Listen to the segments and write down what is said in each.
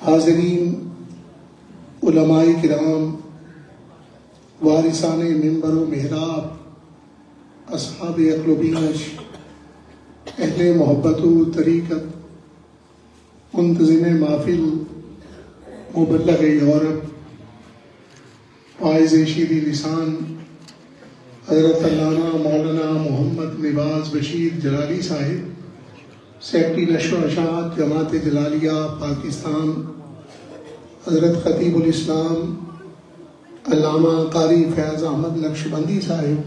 حاضرین، علماء کرام، وارثان منبر و محراب، اصحاب عقل و بینش، اہل محبت و طریقت، منتظم محفل، مبلغ یورپ، واعظ شیریں لسان حضرت علامہ مولانا محمد نواز بشیر جلالی صاحب، سیکرٹری نشر و اشاعت جماعت جلالیہ پاکستان، حضرت خطیب الاسلام علامہ قاری فیاض احمد نقشبندی صاحب،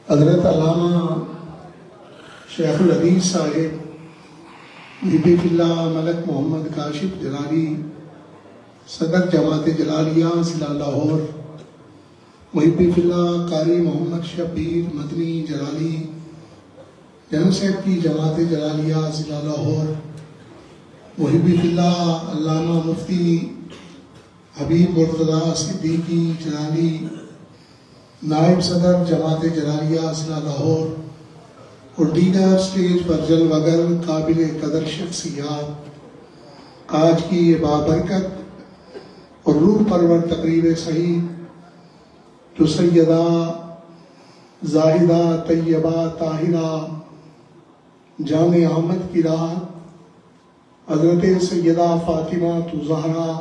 حضرت علامہ شیخ الحدیث صاحب، محب اللہ ملک محمد کاشف جلالی صدر جماعت جلالیہ ضلع لاہور، محب اللہ قاری محمد شبیر مدنی جلالی جنرل سیکرٹری جماعت جلالیہ ضلع لاہور، محب اللہ علامہ مفتی حبیب مرتضیٰ صدیقی جلالی نائب صدر جماعت جلالیہ ضلع لاہور، اور دیگر اسٹیج پر جلوگر قابل قدر شخصیات، آج کی یہ بابرکت اور روح پرور تقریب صحیح جو سیدہ زاہدہ طیبہ طاہرہ جامع احمد کی رات حضرت سیدہ فاطمہ زہرا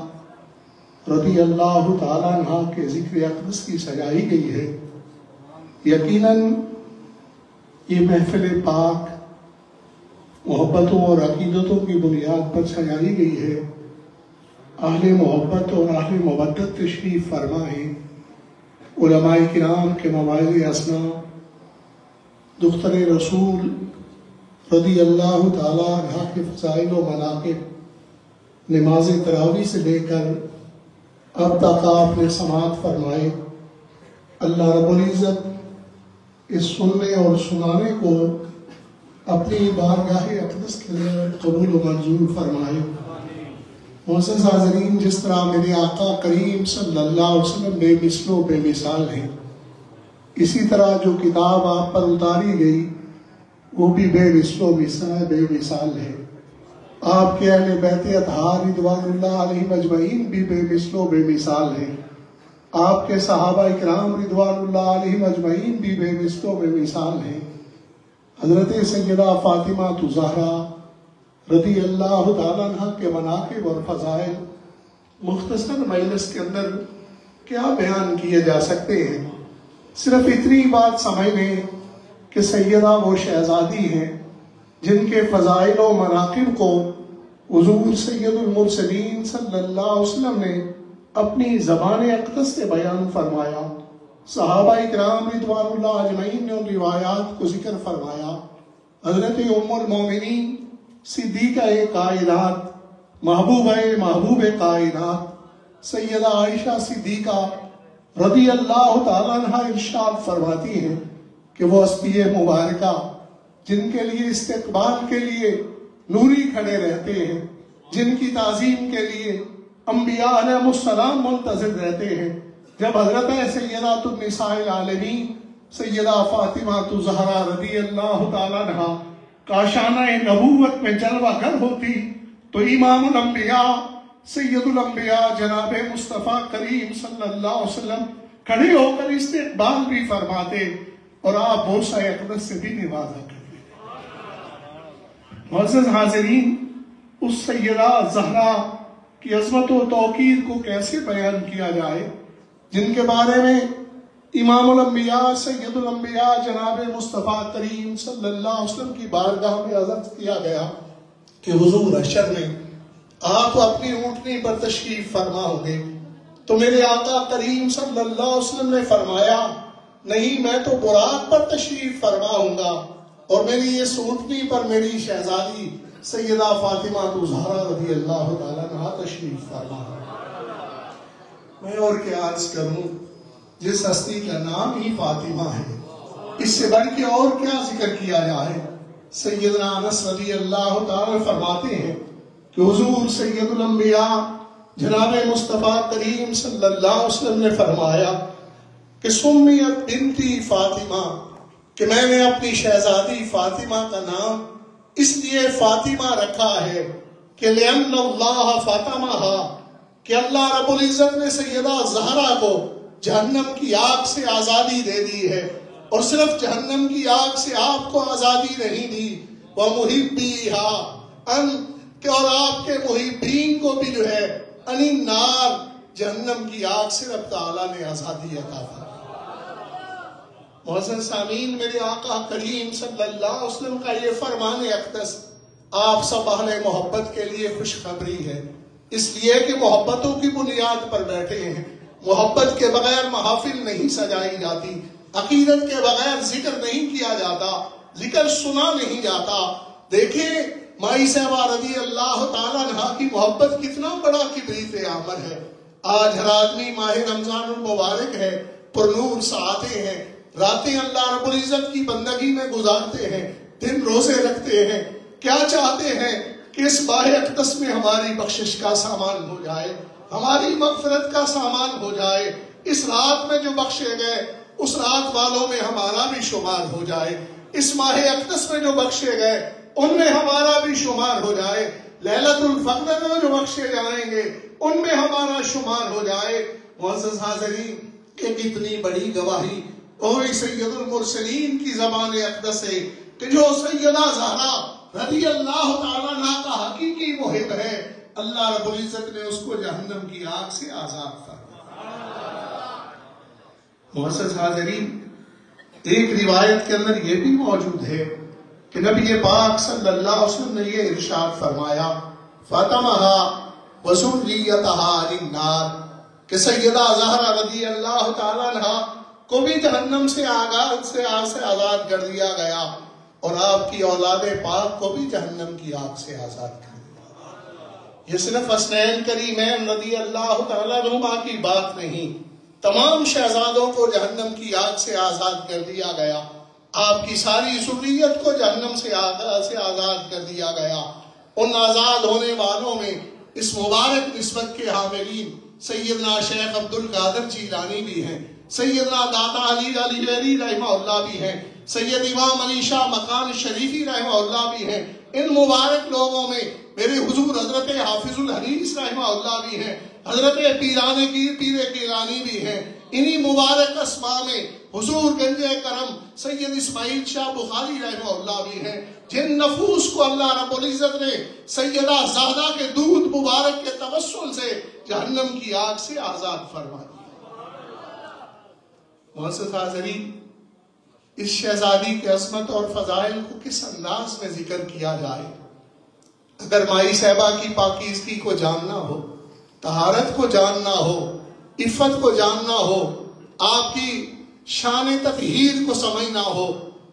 رضی اللہ تعالیٰ عنہ کے ذکر اقدس کی سجائی گئی ہے، یقیناً یہ محفل پاک محبتوں اور عقیدتوں کی بنیاد پر سجائی گئی ہے۔ اہل محبت اور اہل مودت تشریف فرما ہے، علماء کرام کے مواعظ حسنہ، دختر رسول رضی اللہ تعالیٰ عنہ کے فضائل و مناقب نماز تراویح سے لے کر اب تک آپ نے سماعت فرمائے۔ اللہ رب العزت اس سننے اور سنانے کو اپنی بارگاہ اقدس کے لیے قبول و منظور فرمائے۔ معزز حاضرین، جس طرح میرے آقا کریم صلی اللہ علیہ وسلم بے مثل و بے مثال ہیں، اسی طرح جو کتاب آپ پر اتاری گئی وہ بھی بے مثل و بے مثال ہے۔ آپ کے اہل بیت اطہار رضوان اللہ علیہم اجمعین بھی بے مثل و بے مثال ہیں۔ آپ کے صحابہ اکرام رضوان اللہ علیہم اجمعین بھی بے مثل و بے مثال ہیں۔ حضرت سیدہ فاطمہ زہرا رضی اللہ تعالیٰ عنہ کے مناقب اور فضائل مختصر مجلس کے اندر کیا بیان کیے جا سکتے ہیں؟ صرف اتنی بات سمجھ لیں کہ سیدہ وہ شہزادی ہیں جن کے فضائل و مناقب کو حضور سید المرسلین صلی اللہ علیہ وسلم نے اپنی زبان اقدس سے بیان فرمایا، صحابہ اکرام رضوان اللہ اجمعین نے ان روایات کو ذکر فرمایا۔ حضرت ام المومنین صدیقہ کائنات محبوب کائنات سیدہ عائشہ صدیقہ رضی اللہ تعالیٰ عنہ ارشاد فرماتی ہیں کہ وہ ہستی مبارکہ جن کے لیے استقبال کے لیے نوری کھڑے رہتے ہیں، جن کی تعظیم کے لیے انبیاء علیہ السلام منتظر رہتے ہیں، جب حضرت سیدہ النساء العالمین سیدہ فاطمہ زہرا رضی اللہ تعالیٰ عنہ کاشانہ نبوت میں جلوہ گر ہوتی تو امام الانبیاء سید الانبیاء جناب مصطفیٰ کریم صلی اللہ علیہ وسلم کھڑے ہو کر استقبال بھی فرماتے اور آپ بوسہ اقدس سے بھی نوازا کرتے۔ معزز حاضرین، اس سیدہ زہرا کی عظمت و توقیر کو کیسے بیان کیا جائے جن کے بارے میں امام الانبیاء سید الانبیاء جناب مصطفیٰ کریم صلی اللہ علیہ وسلم کی بارگاہ میں عرض کیا گیا کہ حضور حشر میں آپ اپنی اونٹنی پر تشریف فرما ہوں گے، تو میرے آقا کریم صلی اللہ علیہ وسلم نے فرمایا نہیں، میں تو براق پر تشریف فرما ہوں گا اور میری اس اونٹنی پر میری شہزادی سیدہ فاطمہ زہرا رضی اللہ تعالیٰ عنہ تشریف فرما۔ میں اور کیا عرض کروں، جس ہستی کا نام ہی فاطمہ ہے، اس سے بڑھ کے اور کیا ذکر کیا جائے۔ سیدنا انس رضی اللہ تعالیٰ فرماتے ہیں کہ حضور سید الانبیاء جناب مصطفیٰ کریم صلی اللہ علیہ وسلم نے فرمایا کہ سمیت بنتی فاطمہ، کہ میں نے اپنی شہزادی فاطمہ کا نام اس لیے فاطمہ رکھا ہے کہ لِأَنَّ اللَّهَ فَاطَمَهَا کہ اللہ رب العزت نے سیدہ زہرا کو جہنم کی آگ سے آزادی دے دی ہے، اور صرف جہنم کی آگ سے آپ کو آزادی نہیں دی، وَمُحِبِّهَا اور آپ کے محبین کو بھی جو ہے عَنِ النَّارِ جہنم کی آگ سے رب تعالیٰ نے آزادی عطا فرمائی۔ معزز سامعین، میرے آقا کریم صلی اللہ علیہ وسلم کا یہ فرمان اقدس آپ سب اہل محبت کے لیے خوشخبری ہے، اس لیے کہ محبتوں کی بنیاد پر بیٹھے ہیں۔ محبت کے بغیر محافل نہیں سجائی جاتی، عقیدت کے بغیر ذکر نہیں کیا جاتا، ذکر سنا نہیں جاتا۔ دیکھیں مائی صاحبہ رضی اللہ تعالیٰ عنہ کی محبت کتنا بڑا کبریت عامر ہے۔ آج ہر آدمی ماہ رمضان المبارک ہے، پرنور ساعتیں ہیں، راتیں اللہ رب العزت کی بندگی میں گزارتے ہیں، دن روزے رکھتے ہیں، کیا چاہتے ہیں کہ اس ماہ اقدس میں ہماری بخشش کا سامان ہو جائے، ہماری مغفرت کا سامان ہو جائے، اس رات میں جو بخشے گئے اس رات والوں میں ہمارا بھی شمار ہو جائے، اس ماہ اقدس میں جو بخشے گئے ان میں ہمارا بھی شمار ہو جائے، لیلۃ القدر میں جو بخشے جائیں گے ان میں ہمارا شمار ہو جائے۔ معزز حاضرین، کہ کتنی بڑی گواہی وہی سید المرسلین کی زبان اقدس ہے کہ جو سیدہ زہرا رضی اللہ تعالیٰ عنہ کا حقیقی محب ہے، اللہ رب العزت نے اس کو جہنم کی آگ سے آزاد فرمایا۔ معزز حاضرین، ایک روایت کے اندر یہ بھی موجود ہے کہ نبی پاک صلی اللہ علیہ وسلم نے یہ ارشاد فرمایا، فاطمہ وذریتہا عن النار، کہ سیدہ زہرا رضی اللہ تعالیٰ عنہ کو بھی جہنم سے آگ سے آزاد کر دیا گیا، اور آپ کی اولاد پاک کو بھی جہنم کی آگ سے آزاد کر دیا۔ یہ صرف حسنین کریمین رضی اللہ تعالیٰ عنہما کی بات نہیں، تمام شہزادوں کو جہنم کی آگ سے آزاد کر دیا گیا، آپ کی ساری ذریت کو جہنم سے آزاد کر دیا گیا۔ ان آزاد ہونے والوں میں اس مبارک نسبت کے حاملین سیدنا شیخ عبد القادر جیلانی بھی ہیں، سیدنا داتا علی علیویری رحمہ اللہ بھی ہیں، سید امام علی شاہ مکان شریفی رحمہ اللہ بھی ہیں۔ ان مبارک لوگوں میں میرے حضور حضرت حافظ الحدیث رحمہ اللہ بھی ہیں، حضرت پیر کیلانی بھی ہیں۔ انہی مبارک اسماء میں حضور گنج کرم سید اسماعیل شاہ بخاری رحمہ اللہ بھی ہیں، جن نفوس کو اللہ رب العزت نے سیدہ زہرا کے دودھ مبارک کے توسل سے جہنم کی آگ سے آزاد فرما دیا۔ معزز حاضرین، اس شہزادی کی عظمت اور فضائل کو کس انداز میں ذکر کیا جائے؟ اگر مائی صاحبہ کی پاکیزگی کو جاننا ہو، طہارت کو جاننا ہو، عفت کو جاننا ہو، آپ کی شان تطہیر کو سمجھنا ہو،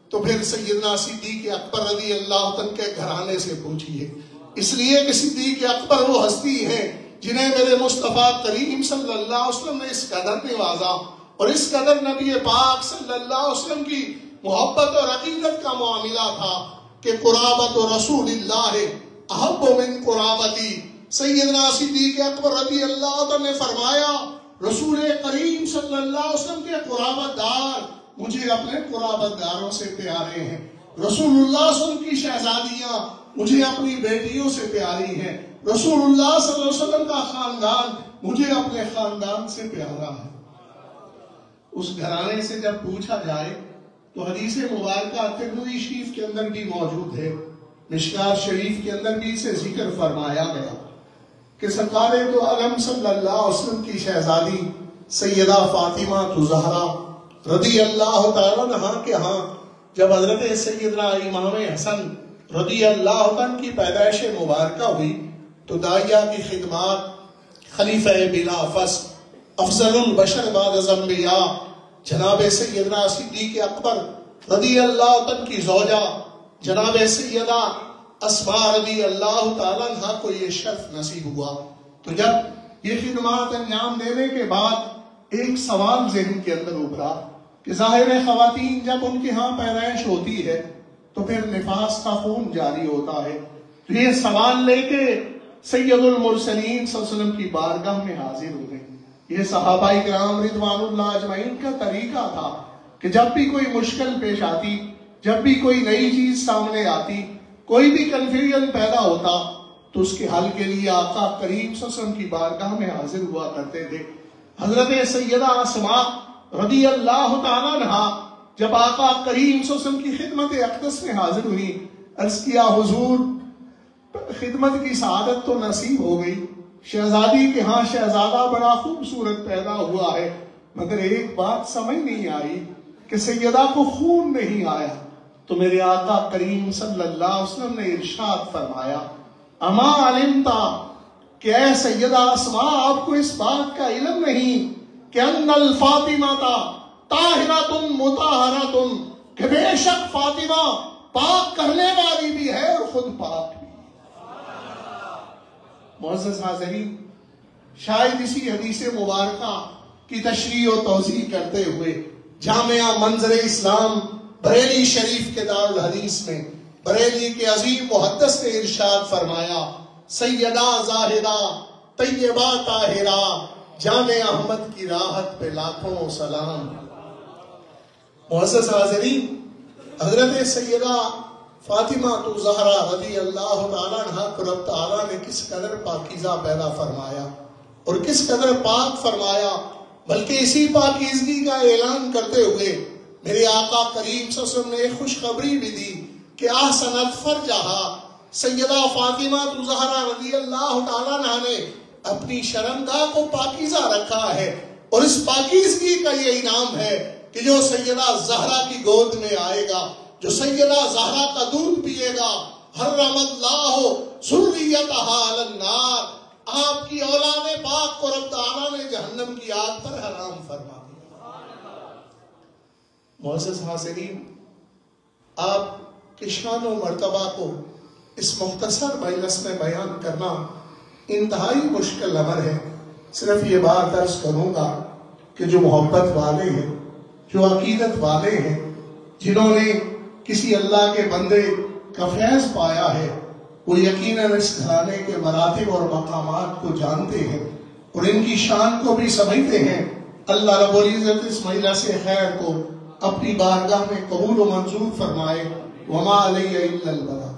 تو پھر سیدنا صدیق اکبر رضی اللہ عنہ کے گھرانے سے پوچھئے۔ اس لیے کہ صدیق اکبر وہ ہستی ہیں جنہیں میرے مصطفیٰ کریم صلی اللہ علیہ وسلم نے اس قدر نوازا، اور اس قدر نبی پاک صلی اللہ علیہ وسلم کی محبت اور عقیدت کا معاملہ تھا کہ قرابت رسول اللہ احب من قرابتی۔ سیدنا صدیق اکبر رضی اللہ عنہ نے فرمایا، رسول کریم صلی اللہ علیہ وسلم کے قرابت دار مجھے اپنے قرابت داروں سے پیارے ہیں، رسول اللہ صلی اللہ علیہ وسلم کی شہزادیاں مجھے اپنی بیٹیوں سے پیاری ہیں، رسول اللہ صلی اللہ علیہ وسلم کا خاندان مجھے اپنے خاندان سے پیارا ہے۔ اس گھرانے سے جب پوچھا جائے تو حدیث مبارکہ ترمذی شریف کے اندر بھی موجود ہے، مشکات شریف کے اندر بھی اسے ذکر فرمایا گیا کہ سرکار دو عالم صلی اللہ علیہ وسلم کی شہزادی سیدہ فاطمہ زہرا رضی اللہ تعالیٰ عنہ کے ہاں جب حضرت سیدنا امام حسن رضی اللہ عنہ کی پیدائش مبارکہ ہوئی تو داعیہ کی خدمات خلیفہ بلا فصل افضل البشر بعد الانبیاء جناب سیدنا صدیق اکبر رضی اللہ عنہ کی زوجہ جناب سیدہ اسماء رضی اللہ تعالیٰ عنہ کو یہ شرف نصیب ہوا۔ تو جب یہ خدمات انجام دینے کے بعد ایک سوال ذہن کے اندر ابھرا کہ ظاہر خواتین جب ان کے ہاں پیدائش ہوتی ہے تو پھر نفاس کا خون جاری ہوتا ہے، تو یہ سوال لے کے سید المرسلین صلی اللہ علیہ وسلم کی بارگاہ میں حاضر ہو گئے۔ یہ صحابہ کرام رضوان اللہ اجمعین کا طریقہ تھا کہ جب بھی کوئی مشکل پیش آتی، جب بھی کوئی نئی چیز سامنے آتی، کوئی بھی کنفیوژن پیدا ہوتا، تو اس کے حل کے لیے آقا کریم صلی اللہ علیہ وسلم کی بارگاہ میں حاضر ہوا کرتے تھے۔ حضرت سیدہ اسماء رضی اللہ تعالیٰ عنہا جب آقا کریم صلی اللہ علیہ وسلم کی خدمت اقدس میں حاضر ہوئی، عرض کیا حضور خدمت کی سعادت تو نصیب ہو گئی، شہزادی کے ہاں شہزادہ بڑا خوبصورت پیدا ہوا ہے، مگر ایک بات سمجھ نہیں آئی کہ سیدہ کو خون نہیں آیا۔ تو میرے آقا کریم صلی اللہ علیہ وسلم نے ارشاد فرمایا، اما علمتا کہ اے سیدہ اسماء آپ کو اس بات کا علم نہیں کہ ان الفاطمہ طاہرۃ مطہرۃ، کہ بے شک فاطمہ پاک کرنے والی بھی ہے اور خود پاک بھی۔ معزز حاضرین، شاید اسی حدیث مبارکہ کی تشریح و توضیح کرتے ہوئے جامعہ منظر اسلام بریلی شریف کے دارالحدیث میں بریلی کے عظیم محدث نے ارشاد فرمایا، سیدہ زاہدہ طیبہ طاہرہ جامع احمد کی راحت پہ لاکھوں سلام۔ معزز حاضرین، حضرت سیدہ فاطمہ زہرا رضی اللہ تعالیٰ عنہ کو رب تعالیٰ نے کس قدر پاکیزہ پیدا فرمایا اور کس قدر پاک فرمایا، بلکہ اسی پاکیزگی کا اعلان کرتے ہوئے میرے آقا کریم صلی اللہ علیہ وسلم نے ایک خوشخبری بھی دی کہ احسنت فرجہا، سیدہ فاطمہ زہرا رضی اللہ تعالیٰ عنہ نے اپنی شرمگاہ کو پاکیزہ رکھا ہے، اور اس پاکیزگی کا یہ انعام ہے کہ جو سیدہ زہرا کی گود میں آئے گا، جو سیدہ زہرا کا دودھ پیے گا، حرم اللہ ذریتہا علی النار، آپ کی اولاد پاک کو رب تعالیٰ نے جہنم کی آگ پر حرام فرما دیا۔ معزز حاضرین، آپ کی شان و مرتبہ کو اس مختصر مجلس میں بیان کرنا انتہائی مشکل امر ہے۔ صرف یہ بات عرض کروں گا کہ جو محبت والے ہیں، جو عقیدت والے ہیں، جنہوں نے کسی اللہ کے بندے کا فیض پایا ہے، وہ یقیناً اس گھرانے کے مراتب اور مقامات کو جانتے ہیں اور ان کی شان کو بھی سمجھتے ہیں۔ اللہ رب العزت اس مجلس خیر کو اپنی بارگاہ میں قبول و منظور فرمائے۔ وما علیہ الا البلاغ۔